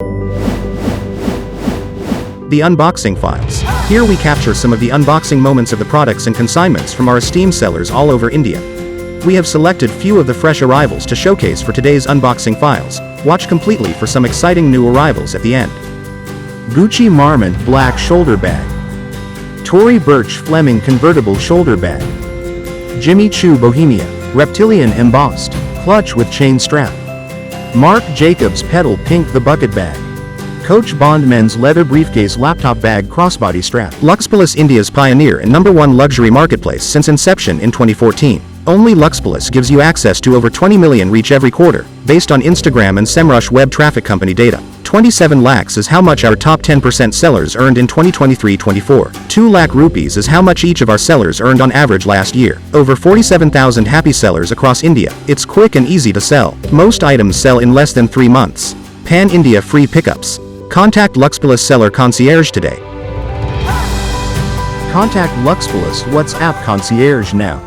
The unboxing files. Here we capture some of the unboxing moments of the products and consignments from our esteemed sellers all over India. We have selected few of the fresh arrivals to showcase for today's unboxing files. Watch completely for some exciting new arrivals at the end. Gucci Marmont Black Shoulder Bag. Tory Burch Fleming Convertible Shoulder Bag. Jimmy Choo Bohemia Reptilian Embossed Clutch with Chain Strap. Marc Jacobs Pedal Pink The Bucket Bag. Coach Bond Men's Leather Briefcase Laptop Bag Crossbody Strap. Luxpolis, India's pioneer and #1 luxury marketplace since inception in 2014. Only Luxpolis gives you access to over 20 million reach every quarter, based on Instagram and SEMrush web traffic company data. 27 lakhs is how much our top 10% sellers earned in 2023-24. 2 lakh rupees is how much each of our sellers earned on average last year. Over 47,000 happy sellers across India. It's quick and easy to sell. Most items sell in less than 3 months. Pan-India free pickups. Contact Luxpolis Seller Concierge today. Contact Luxpolis WhatsApp Concierge now.